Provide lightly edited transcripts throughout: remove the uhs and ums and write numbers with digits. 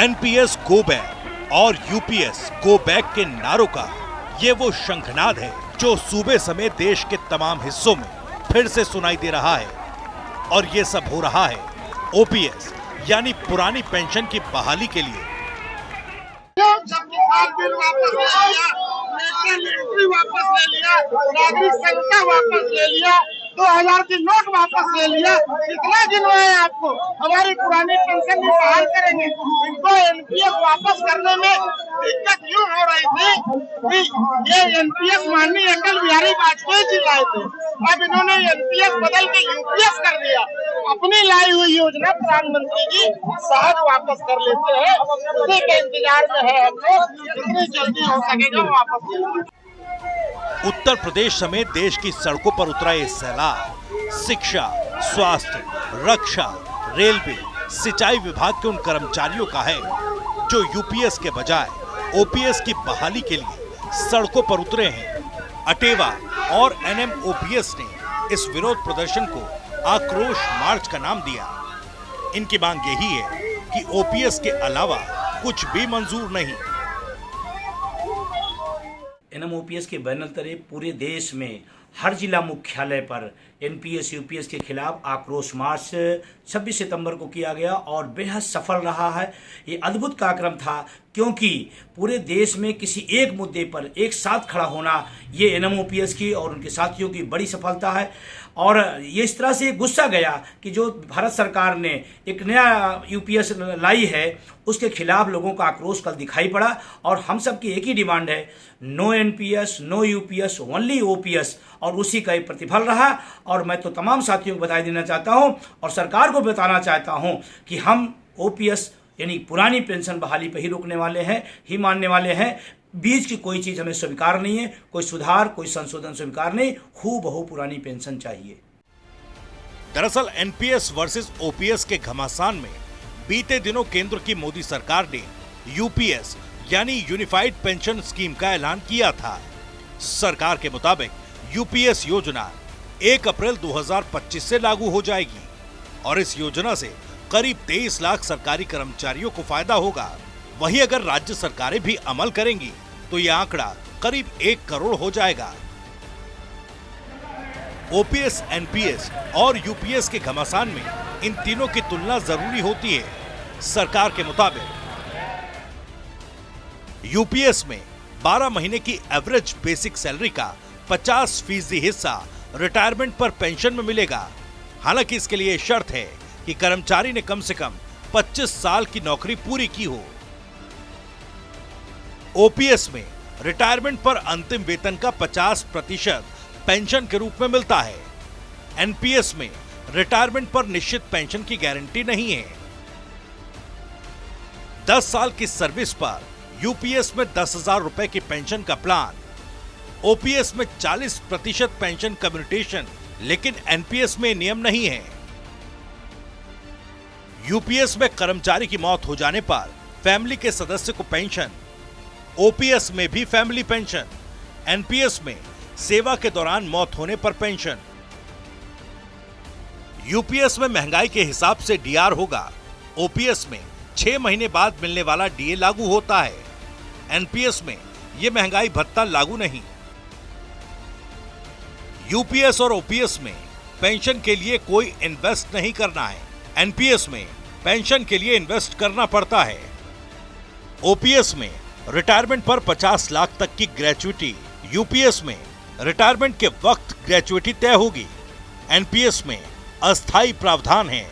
NPS go back और UPS go back के नारों का ये वो शंखनाद है जो सूबे समेत देश के तमाम हिस्सों में फिर से सुनाई दे रहा है। और ये सब हो रहा है ओपीएस यानी पुरानी पेंशन की बहाली के लिए। वापस ले लिया, नागरिक संहिता वापस ले लिया, 2000 की नोट वापस ले लिया। कितना दिन हुआ है आपको? हमारी पुरानी पेंशन भी बहाल करेंगे। इनको एनपीएस वापस करने में दिक्कत क्यों हो रही थी? ये एनपीएस माननीय अटल बिहारी वाजपेयी जी लाए थे, अब इन्होंने एनपीएस बदल के यूपीएस कर दिया। अपनी लाई हुई योजना प्रधानमंत्री जी सहज वापस कर लेते हैं, उसी के इंतजार में है हम लोग। जितनी जल्दी हो सकेगा वापस ले। उत्तर प्रदेश समेत देश की सड़कों पर उतरा ये सैलाब शिक्षा, स्वास्थ्य, रक्षा, रेलवे, सिंचाई विभाग के उन कर्मचारियों का है जो यूपीएस के बजाय ओपीएस की बहाली के लिए सड़कों पर उतरे हैं। अटेवा और एनएमओपीएस ने इस विरोध प्रदर्शन को आक्रोश मार्च का नाम दिया। इनकी मांग यही है कि ओपीएस के अलावा कुछ भी मंजूर नहीं। एनएमओपीएस के बैनर तले पूरे देश में हर जिला मुख्यालय पर एनपीएस यूपीएस के खिलाफ आक्रोश मार्च 26 सितंबर को किया गया और बेहद सफल रहा है। ये अद्भुत कार्यक्रम था क्योंकि पूरे देश में किसी एक मुद्दे पर एक साथ खड़ा होना ये एनएमओपीएस की और उनके साथियों की बड़ी सफलता है। और ये इस तरह से गुस्सा गया कि जो भारत सरकार ने एक नया यूपीएस लाई है उसके खिलाफ लोगों का आक्रोश कल दिखाई पड़ा। और हम सब की एक ही डिमांड है, no NPS, no UPS, only OPS, और उसी का एक प्रतिफल रहा। और मैं तो तमाम साथियों को बधाई देना चाहता हूं और सरकार को बताना चाहता हूं कि हम ओपीएस यानी पुरानी पेंशन बहाली पर ही रुकने वाले हैं, ही मानने वाले हैं। बीच की कोई चीज हमें स्वीकार नहीं है, कोई सुधार, कोई संशोधन स्वीकार नहीं, हूबहू पुरानी पेंशन चाहिए। दरअसल एनपीएस वर्सेस ओपीएस के घमासान में बीते दिनों केंद्र की मोदी सरकार ने यूपीएस यानी यूनिफाइड पेंशन स्कीम का ऐलान किया था। सरकार के मुताबिक यूपीएस योजना 1 अप्रैल 2025 से लागू हो जाएगी और इस योजना से करीब 23 लाख सरकारी कर्मचारियों को फायदा होगा। वहीं अगर राज्य सरकारें भी अमल करेंगी तो यह आंकड़ा करीब 1 करोड़ हो जाएगा। ओपीएस, एनपीएस और यूपीएस के घमासान में इन तीनों की तुलना जरूरी होती है। सरकार के मुताबिक यूपीएस में 12 महीने की एवरेज बेसिक सैलरी का 50% हिस्सा रिटायरमेंट पर पेंशन में मिलेगा। हालांकि इसके लिए शर्त है कि कर्मचारी ने कम से कम 25 साल की नौकरी पूरी की हो। ओपीएस में रिटायरमेंट पर अंतिम वेतन का 50% पेंशन के रूप में मिलता है। एनपीएस में रिटायरमेंट पर निश्चित पेंशन की गारंटी नहीं है। 10 साल की सर्विस पर यूपीएस में 10,000 रुपए की पेंशन का प्लान, ओपीएस में 40% पेंशन कम्युटेशन, लेकिन एनपीएस में नियम नहीं है। यूपीएस में कर्मचारी की मौत हो जाने पर फैमिली के सदस्य को पेंशन, ओपीएस में भी फैमिली पेंशन, एनपीएस में सेवा के दौरान मौत होने पर पेंशन। यूपीएस में महंगाई के हिसाब से डीआर होगा, ओपीएस में 6 महीने बाद मिलने वाला डीए लागू होता है। एनपीएस में यह महंगाई भत्ता लागू नहीं। यूपीएस और ओपीएस में पेंशन के लिए कोई इन्वेस्ट नहीं करना है। एनपीएस में पेंशन के लिए इन्वेस्ट करना पड़ता है। ओपीएस में रिटायरमेंट पर 50 लाख तक की ग्रेच्युटी, यूपीएस में रिटायरमेंट के वक्त ग्रेच्युटी तय होगी। एनपीएस में अस्थायी प्रावधान है।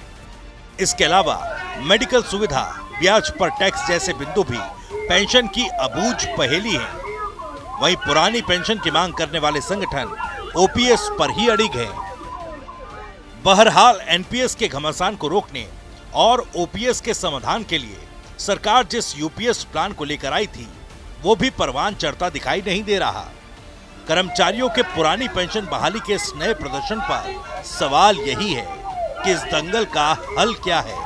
इसके अलावा मेडिकल सुविधा, ब्याज पर टैक्स जैसे बिंदु भी पेंशन की अबूझ पहेली है। वहीं पुरानी पेंशन की मांग करने वाले संगठन ओपीएस पर ही अड़िग है। बहरहाल एनपीएस के घमासान को रोकने और ओपीएस के समाधान के लिए सरकार जिस यूपीएस प्लान को लेकर आई थी वो भी परवान चढ़ता दिखाई नहीं दे रहा। कर्मचारियों के पुरानी पेंशन बहाली के इस नए प्रदर्शन पर सवाल यही है कि इस दंगल का हल क्या है।